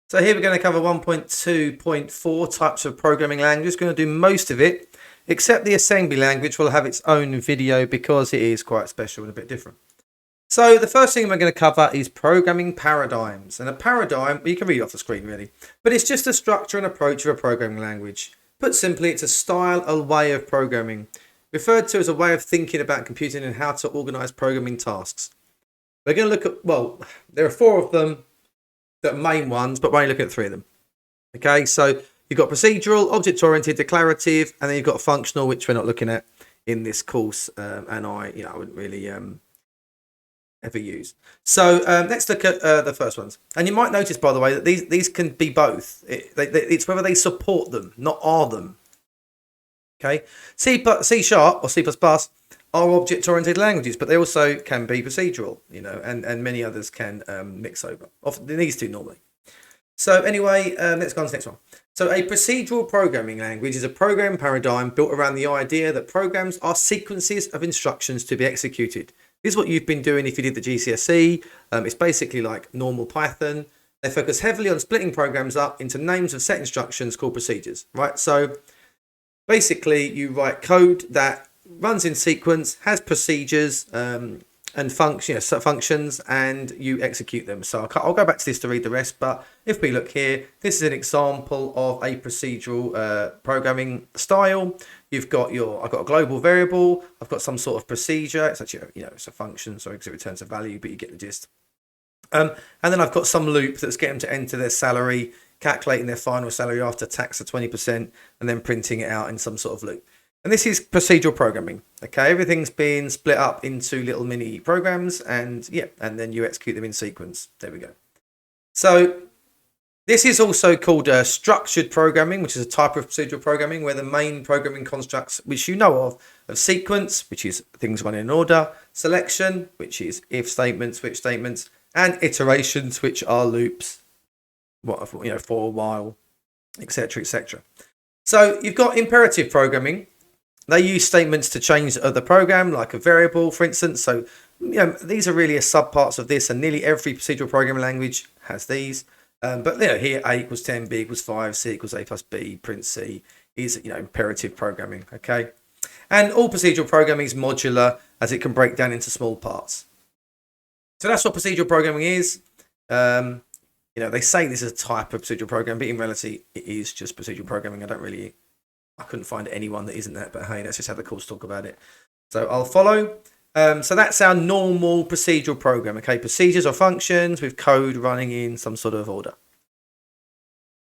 So here we're going to cover 1.2.4 types of programming language. Going to do most of it, except the assembly language will have its own video because it is quite special and a bit different. So the first thing we're going to cover is programming paradigms. And a paradigm, you can read it off the screen really, but it's just a structure and approach of a programming language. Put simply, it's a style, a way of programming, referred to as a way of thinking about computing and how to organize programming tasks. We're going to look at, well, there are four of them, the main ones, but we're only looking at three of them. Okay, so you've got procedural, object-oriented, declarative, and then you've got functional, which we're not looking at in this course, and I wouldn't really ever use. So let's look at the first ones. And you might notice, by the way, that these can be both. It's whether they support them, not are them. Okay, C Sharp or C++ are object-oriented languages, but they also can be procedural, and many others can mix over. Often these two normally. So anyway, let's go on to the next one. So a procedural programming language is a programming paradigm built around the idea that programs are sequences of instructions to be executed. This is what you've been doing if you did the GCSE. It's basically like normal Python. They focus heavily on splitting programs up into names of set instructions called procedures, right? So basically you write code that runs in sequence, has procedures and functions, and you execute them. So I'll go back to this to read the rest, but if we look here, this is an example of a procedural programming style. I've got a global variable, I've got some sort of procedure, it's actually, it's a function, so it returns a value, but you get the gist. And then I've got some loop that's getting them to enter their salary, calculating their final salary after tax of 20%, and then printing it out in some sort of loop. And this is procedural programming. Okay, everything's been split up into little mini programs, and then you execute them in sequence. There we go. So this is also called structured programming, which is a type of procedural programming where the main programming constructs, which you know of sequence, which is things running in order, selection, which is if statements, switch statements, and iterations, which are loops, for a while, etc., etc. So you've got imperative programming. They use statements to change the program, like a variable, for instance. So, these are really subparts of this, and nearly every procedural programming language has these. But here A equals 10, B equals 5, C equals A plus B, print C is imperative programming. Okay, and all procedural programming is modular, as it can break down into small parts. So that's what procedural programming is. They say this is a type of procedural programming, but in reality, it is just procedural programming. I couldn't find anyone that isn't that, but hey, let's just have the course talk about it. So I'll follow. So that's our normal procedural program. Okay, procedures or functions with code running in some sort of order.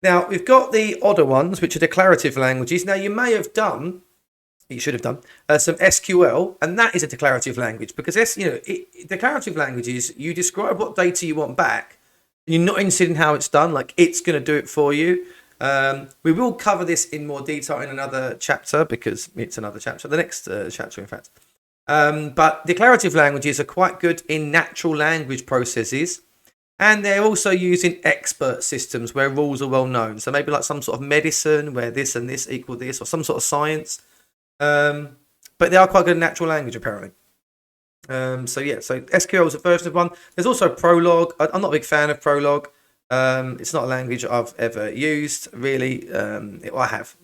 Now we've got the odder ones, which are declarative languages. Now you should have done some SQL, and that is a declarative language because declarative languages, you describe what data you want back. You're not interested in how it's done, like it's going to do it for you. We will cover this in more detail in another chapter because it's another chapter, the next chapter, in fact. But declarative languages are quite good in natural language processes, and they're also used in expert systems where rules are well known. So maybe like some sort of medicine where this and this equal this, or some sort of science. But they are quite good in natural language, apparently. So SQL is a version of one. There's also Prolog. I'm not a big fan of Prolog. It's not a language I've ever used, really. I have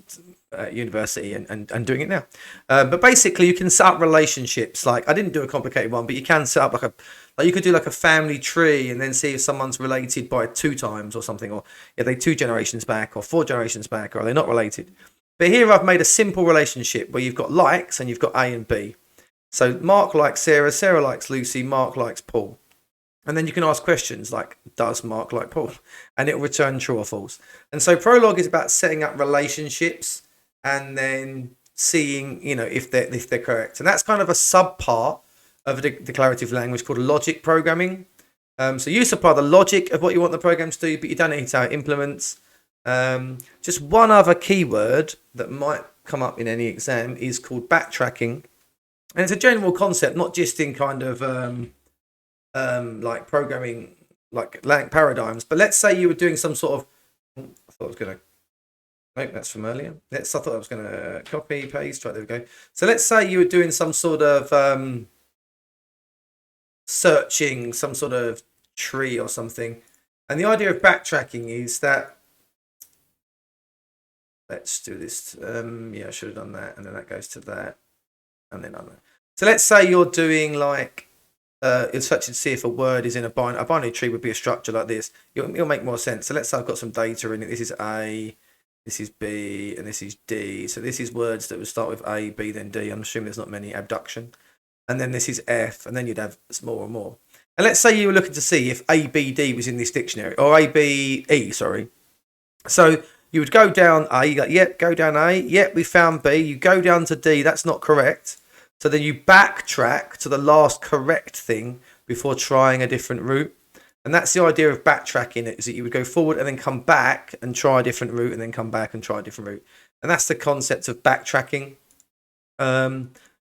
at university and doing it now. But basically, you can set up relationships. Like I didn't do a complicated one, but you can set up you could do like a family tree and then see if someone's related by 2 times or something, or are they 2 generations back or 4 generations back, or are they not related? But here I've made a simple relationship where you've got likes and you've got A and B. So Mark likes Sarah, Sarah likes Lucy, Mark likes Paul. And then you can ask questions like, does Mark like Paul? And it will return true or false. And so Prolog is about setting up relationships and then seeing, if they're correct. And that's kind of a subpart of a declarative language called logic programming. So you supply the logic of what you want the program to do, but you don't need how it implements. Just one other keyword that might come up in any exam is called backtracking. And it's a general concept, not just in kind of like programming, like paradigms. But let's say you were doing some sort of, I thought I was going to, nope, that's from earlier. I thought I was going to copy, paste, right, there we go. So let's say you were doing some sort of searching some sort of tree or something. And the idea of backtracking is that, let's do this. Yeah, I should have done that. And then that goes to that. And then on that. So let's say you're doing like, it's such to see if a word is in a binary tree would be a structure like this. It'll make more sense. So let's say I've got some data in it. This is A, this is B, and this is D. So this is words that would start with A, B, then D. I'm assuming there's not many. Abduction. And then this is F, and then you'd have more and more. And let's say you were looking to see if ABD was in this dictionary, or ABE, sorry. So you would go down A, you go, yep, go down A, yep, we found B. You go down to D, that's not correct. So then you backtrack to the last correct thing before trying a different route. And that's the idea of backtracking, is that you would go forward and then come back and try a different route and then come back and try a different route. And that's the concept of backtracking.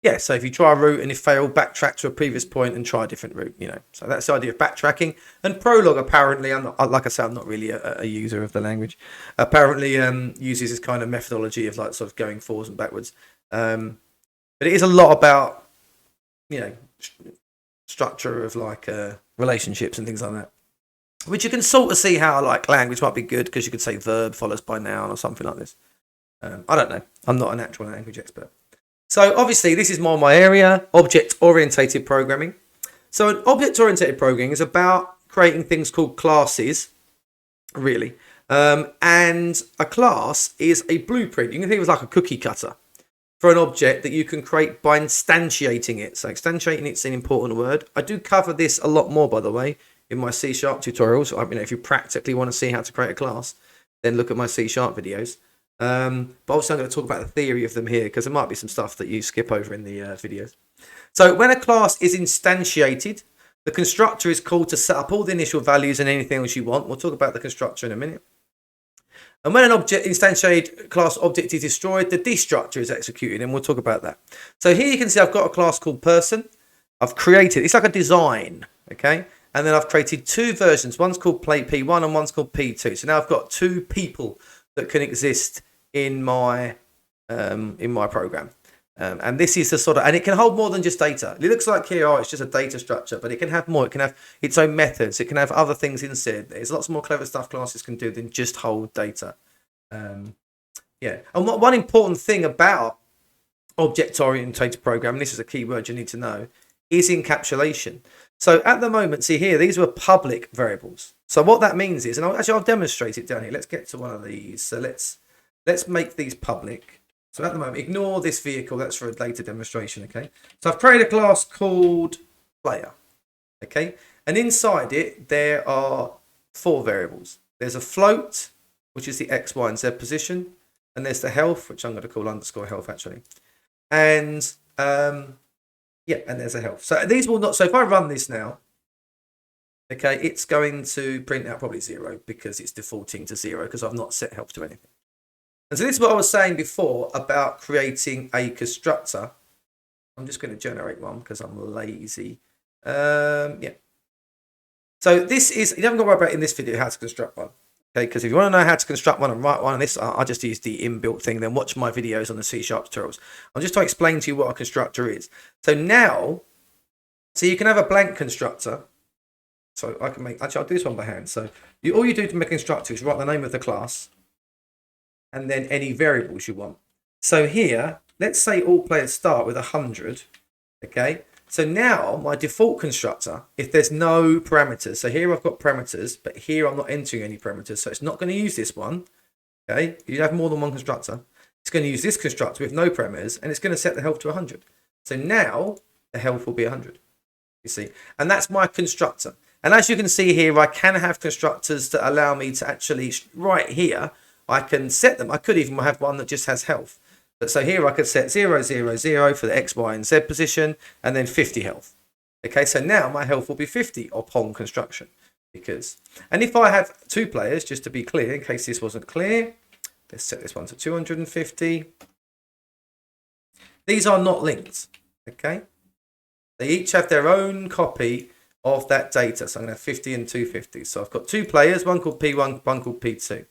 Yeah, so if you try a route and if fail, backtrack to a previous point and try a different route, you know. So that's the idea of backtracking. And Prolog, apparently, I'm not, like I said, I'm not really a user of the language. Apparently uses this kind of methodology of like sort of going forwards and backwards. But it is a lot about, you know, structure of like relationships and things like that. Which you can sort of see how like language might be good, because you could say verb follows by noun or something like this. I don't know. I'm not an actual language expert. So obviously this is more my area, object-orientated programming. So an object-orientated programming is about creating things called classes, really. And a class is a blueprint. You can think of it as like a cookie cutter for an object that you can create by instantiating it. So instantiating it's an important word. I do cover this a lot more, by the way, in my C# tutorials. I mean, if you practically want to see how to create a class, then look at my C# videos. But also I'm going to talk about the theory of them here, because there might be some stuff that you skip over in the videos. So when a class is instantiated, the constructor is called to set up all the initial values and anything else you want. We'll talk about the constructor in a minute. And when an object instantiated class object is destroyed, the destructor is executed, and we'll talk about that. So here you can see I've got a class called person. I've created, it's like a design, okay? And then I've created two versions. One's called play P1 and one's called P2. So now I've got two people that can exist in my program. And this is the sort of, and it can hold more than just data. It looks like here, it's just a data structure, but it can have more. It can have its own methods. It can have other things inside. There's lots more clever stuff classes can do than just hold data. Yeah. And one important thing about object-oriented programming, this is a key word you need to know, is encapsulation. So at the moment, see here, these were public variables. So what that means is, and I'll demonstrate it down here. Let's get to one of these. So let's make these public. So at the moment, ignore this vehicle. That's for a later demonstration, okay? So I've created a class called player, okay? And inside it, there are 4 variables. There's a float, which is the X, Y, and Z position. And there's the health, which I'm going to call underscore health, actually. And, yeah, and there's a health. So these will not, so if I run this now, okay, it's going to print out probably 0 because it's defaulting to 0 because I've not set health to anything. And so this is what I was saying before about creating a constructor. I'm just going to generate one because I'm lazy. Yeah. So this is, you haven't got to worry about in this video how to construct one. Okay, because if you want to know how to construct one and write one, and this, I just use the inbuilt thing, then watch my videos on the C# tutorials. I'm just trying to explain to you what a constructor is. So now, so you can have a blank constructor. So I can make, actually I'll do this one by hand. So all you do to make a constructor is write the name of the class, and then any variables you want. So here, let's say all players start with 100, okay? So now my default constructor, if there's no parameters, so here I've got parameters, but here I'm not entering any parameters, so it's not going to use this one, okay? You have more than one constructor. It's going to use this constructor with no parameters, and it's going to set the health to 100. So now the health will be 100, you see? And that's my constructor. And as you can see here, I can have constructors that allow me to actually, right here, I can set them. I could even have one that just has health. But so here I could set 0, 0, 0 for the X, Y, and Z position, and then 50 health. Okay, so now my health will be 50 upon construction. And if I have 2 players, just to be clear, in case this wasn't clear, let's set this one to 250. These are not linked. Okay, they each have their own copy of that data. So I'm going to have 50 and 250. So I've got 2 players, one called P1, one called P2.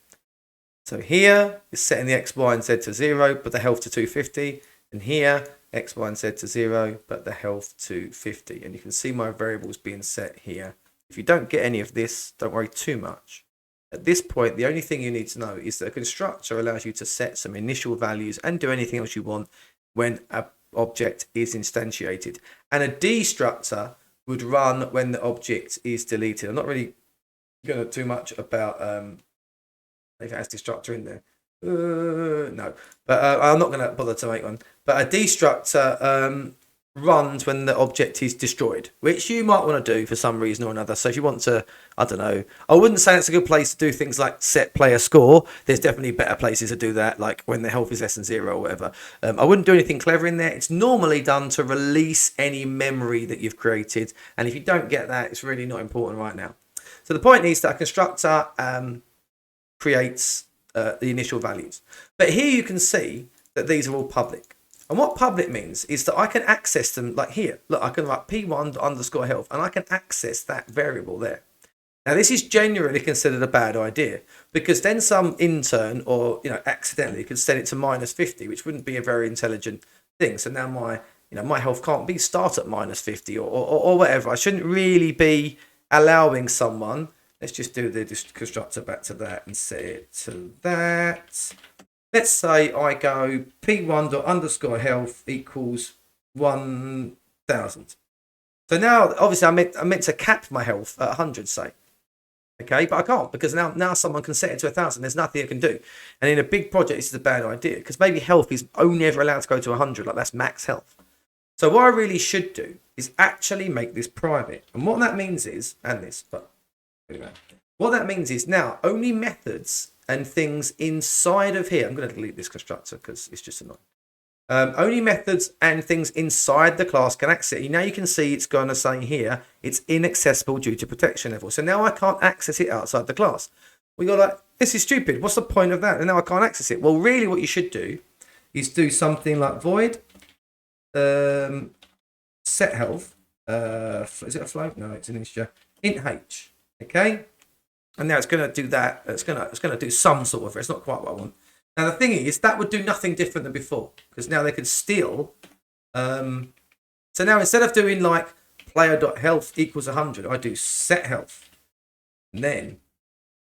So here is setting the X, Y, and Z to 0, but the health to 250. And here, X, Y, and Z to 0, but the health to 50. And you can see my variables being set here If you don't get any of this, don't worry too much. At this point, the only thing you need to know is that a constructor allows you to set some initial values and do anything else you want when an object is instantiated. And a destructor would run when the object is deleted. I'm not really going to do much about if it has destructor in there. No, but I'm not going to bother to make one. But a destructor runs when the object is destroyed, which you might want to do for some reason or another. So if you want to, I don't know, I wouldn't say it's a good place to do things like set player score. There's definitely better places to do that, like when the health is less than 0 or whatever. I wouldn't do anything clever in there. It's normally done to release any memory that you've created, and if you don't get that, it's really not important right now. So the point is that a constructor creates the initial values, but here you can see that these are all public. And what public means is that I can access them, like here. Look, I can write p1 underscore health, and I can access that variable there. Now, this is generally considered a bad idea, because then some intern or, accidentally could set it to -50, which wouldn't be a very intelligent thing. So now my health can't be start at -50 or whatever. I shouldn't really be allowing someone. Let's just do the constructor back to that and set it to that. Let's say I go p1._health equals 1000. So now, obviously, I meant to cap my health at 100, say. Okay, but I can't, because now someone can set it to 1000. There's nothing it can do. And in a big project, this is a bad idea, because maybe health is only ever allowed to go to 100, like that's max health. So what I really should do is actually make this private. And what that means is, what that means is now only methods and things inside of here. I'm going to delete this constructor because it's just annoying. Only methods and things inside the class can access it. Now you can see it's going to say here, it's inaccessible due to protection level. So now I can't access it outside the class. We got like, this is stupid. What's the point of that? And now I can't access it. Well, really what you should do is do something like void set health. Is it a float? No, it's an integer. Int h. Okay. And now it's going to do that. It's going to do some sort of it. It's not quite what I want. Now, the thing is, that would do nothing different than before, because now they could steal. So now instead of doing like player.health equals 100, I do set health and then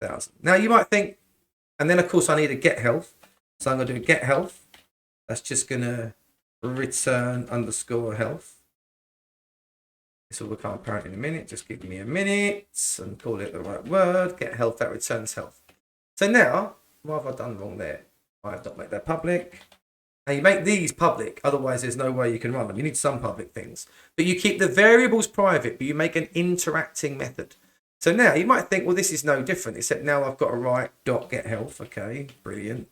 1000. Now, you might think, and then, of course, I need a get health. So I'm going to do get health. That's just going to return underscore health. This will become apparent in a minute. Just give me a minute and call it the right word. Get health, that returns health. So now, what have I done wrong there? I have not made that public. Now you make these public, otherwise there's no way you can run them. You need some public things. But you keep the variables private, but you make an interacting method. So now you might think, well, this is no different, except now I've got to write .get health. Okay, brilliant.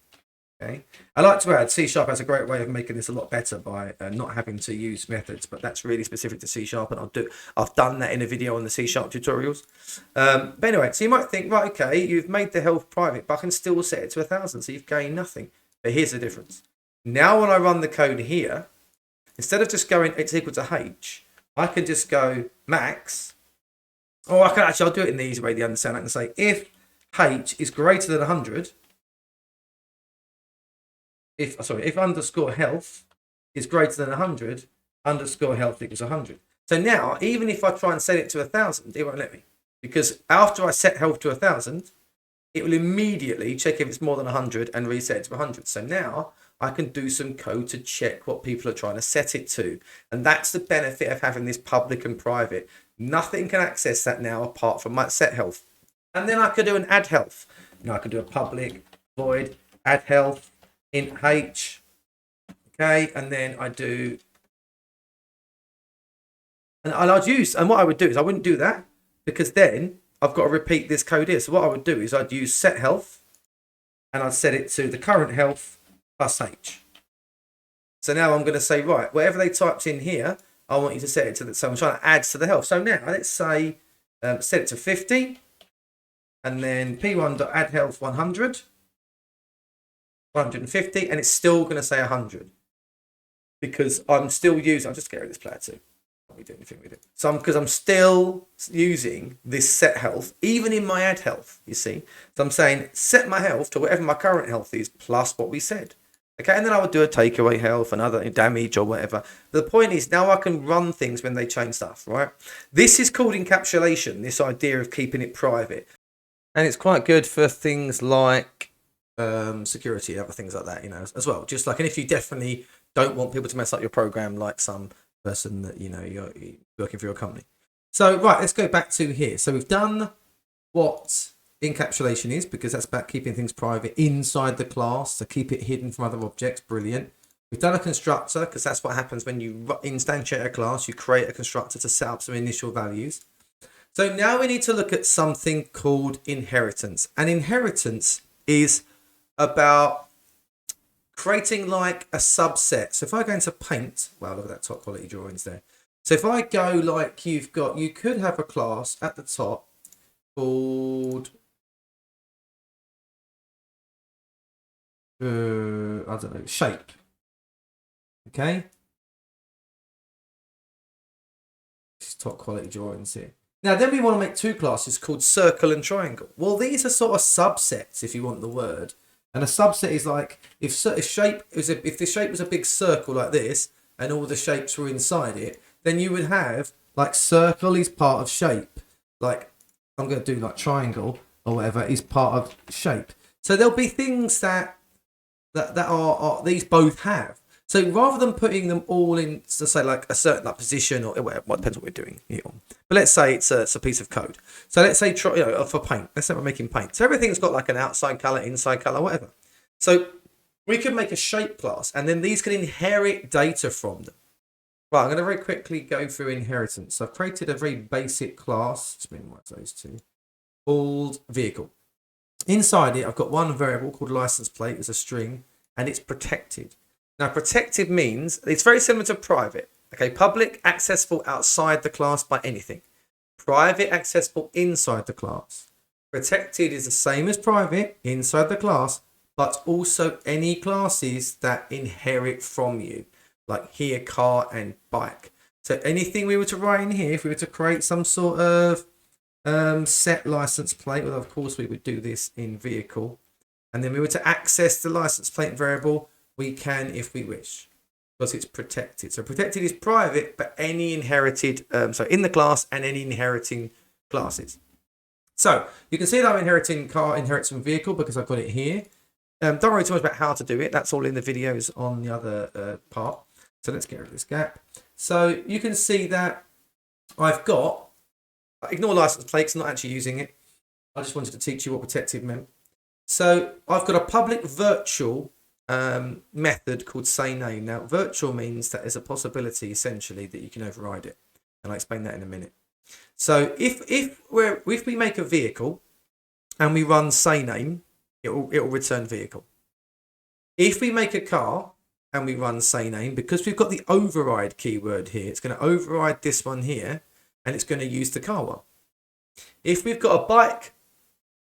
Okay. I like to add, C# has a great way of making this a lot better by not having to use methods, but that's really specific to C#, and I've done that in a video on the C# tutorials. But anyway, so you might think, right, okay, you've made the health private, but I can still set it to 1000, so you've gained nothing. But here's the difference. Now when I run the code here, instead of just going it's equal to h, I can just go max, or I can actually, I'll do it in the easy way to understand. I can say if h is greater than 100, if underscore health is greater than 100, underscore health equals 100. So now, even if I try and set it to 1000, it won't let me. Because after I set health to 1000, it will immediately check if it's more than 100 and reset it to 100. So now I can do some code to check what people are trying to set it to. And that's the benefit of having this public and private. Nothing can access that now apart from my set health. And then I could do an add health. I could do a public void add health int h. Okay, and then I do, and what I would do is I wouldn't do that, because then I've got to repeat this code here. So what I would do is I'd use set health and I'd set it to the current health plus h. So now I'm going to say, right, whatever they typed in here, I want you to set it to that. So I'm trying to add to the health. So now let's say set it to 50 and then p1.addHealth 100, 150, and it's still going to say 100 because I'm still using, I'll just get rid of this player too. Not really do anything with it. So because I'm still using this set health, even in my add health, you see. So I'm saying set my health to whatever my current health is plus what we said. Okay, and then I would do a takeaway health and other damage or whatever. But the point is now I can run things when they change stuff, right? This is called encapsulation, this idea of keeping it private. And it's quite good for things like security, other things like that, as well. Just like, and if you definitely don't want people to mess up your program, like some person that, you're working for your company. So, right, let's go back to here. So we've done what encapsulation is, because that's about keeping things private inside the class, to keep it hidden from other objects. Brilliant. We've done a constructor, because that's what happens when you instantiate a class. You create a constructor to set up some initial values. So now we need to look at something called inheritance. And inheritance is about creating like a subset. So if I go into paint, wow, look at that top quality drawings there. So if I go like you could have a class at the top called, I don't know, shape. Okay. This is top quality drawings here. Now, then we want to make two classes called circle and triangle. Well, these are sort of subsets, if you want the word. And a subset is like if the shape was a big circle like this, and all the shapes were inside it, then you would have like circle is part of shape. Like I'm going to do like triangle or whatever is part of shape. So there'll be things that are these both have. So rather than putting them all in, so say like a certain position or whatever, well, depends what we're doing here. But let's say it's a piece of code. So let's say for paint. Let's say we're making paint. So everything's got like an outside color, inside color, whatever. So we could make a shape class, and then these can inherit data from them. Right, I'm going to very quickly go through inheritance. So I've created a very basic class. Just minimize those two. Called vehicle. Inside it, I've got one variable called license plate as a string, and it's protected. Now, protected means it's very similar to private. Okay, public, accessible outside the class by anything. Private, accessible inside the class. Protected is the same as private, inside the class, but also any classes that inherit from you, like here, car and bike. So anything we were to write in here, if we were to create some sort of set license plate, well, of course, we would do this in vehicle. And then we were to access the license plate variable, we can if we wish, because it's protected. So protected is private, but any inherited, so in the class and any inheriting classes. So you can see that I'm inheriting car, inherits from vehicle because I've got it here. Don't worry too much about how to do it. That's all in the videos on the other part. So let's get rid of this gap. So you can see that I've got, ignore license plates, not actually using it. I just wanted to teach you what protected meant. So I've got a public virtual method called sayName. Now, virtual means that there's a possibility essentially that you can override it, and I'll explain that in a minute. So if we make a vehicle and we run sayName, it will return vehicle. If we make a car and we run sayName, because we've got the override keyword here, it's going to override this one here, and it's going to use the car one. If we've got a bike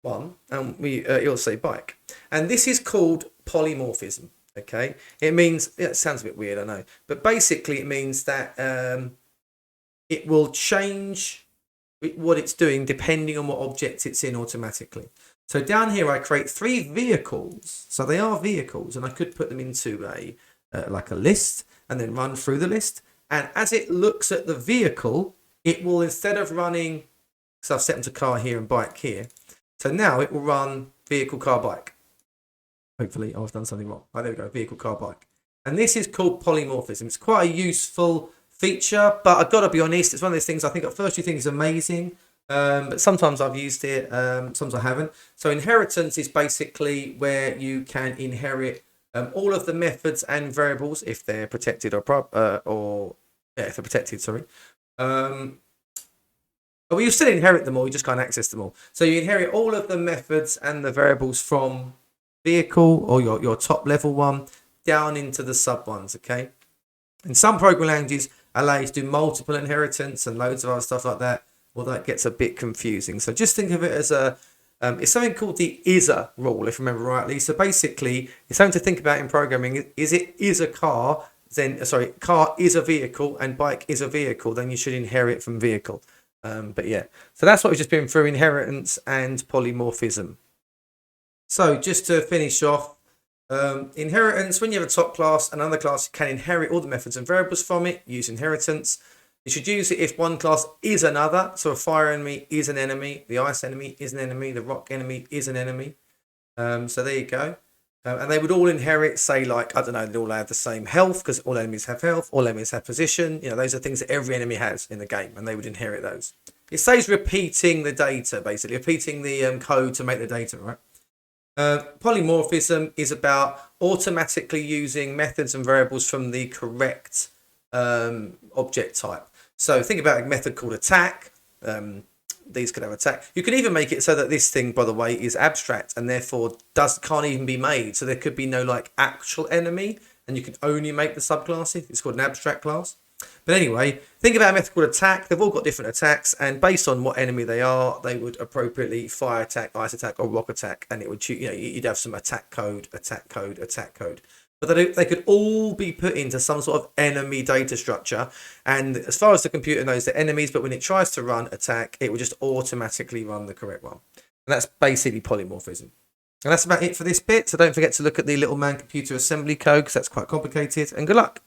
one, and it'll say bike, and this is called polymorphism. Okay, it means, it sounds a bit weird, I know, but basically it means that it will change what it's doing depending on what object it's in automatically. So down here I create 3 vehicles, so they are vehicles, and I could put them into a like a list and then run through the list, and as it looks at the vehicle, it will, instead of running, so I've set them to car here and bike here, so now it will run vehicle, car, bike. Hopefully I've done something wrong. Oh, there we go, vehicle, car, bike. And this is called polymorphism. It's quite a useful feature, but I've got to be honest, it's one of those things I think at first you think is amazing, but sometimes I've used it, sometimes I haven't. So inheritance is basically where you can inherit all of the methods and variables if they're protected if they're protected, sorry. But you still inherit them all, you just can't access them all. So you inherit all of the methods and the variables from vehicle or your top level one down into the sub ones, okay? And some programming languages allow you to do multiple inheritance and loads of other stuff like that. Well, that gets a bit confusing. So just think of it as it's something called the ISA rule, if I remember rightly. So basically, it's something to think about in programming. Is a car, then, sorry, car is a vehicle and bike is a vehicle, then you should inherit from vehicle. But yeah, so that's what we've just been through, inheritance and polymorphism. So just to finish off, Inheritance, when you have a top class, another class can inherit all the methods and variables from it, use inheritance. You should use it if one class is another. So a fire enemy is an enemy, the ice enemy is an enemy, the rock enemy is an enemy. So there you go. And they would all inherit, say, like, I don't know, they all have the same health because all enemies have health, all enemies have position. You know, those are things that every enemy has in the game, and they would inherit those. It says repeating the data, basically, repeating the code to make the data, right? Polymorphism is about automatically using methods and variables from the correct object type. So think about a method called attack. These could have attack. You could even make it so that this thing, by the way, is abstract and therefore can't even be made. So there could be no like actual enemy, and you can only make the subclasses. It's called an abstract class. But anyway, think about a method called attack. They've all got different attacks, and based on what enemy they are, they would appropriately fire attack, ice attack, or rock attack, and it would, you know, you'd have some attack code, attack code, attack code. But they could all be put into some sort of enemy data structure, and as far as the computer knows, they're enemies. But when it tries to run attack, it will just automatically run the correct one, and that's basically polymorphism. And that's about it for this bit. So don't forget to look at the little man computer assembly code because that's quite complicated. And good luck.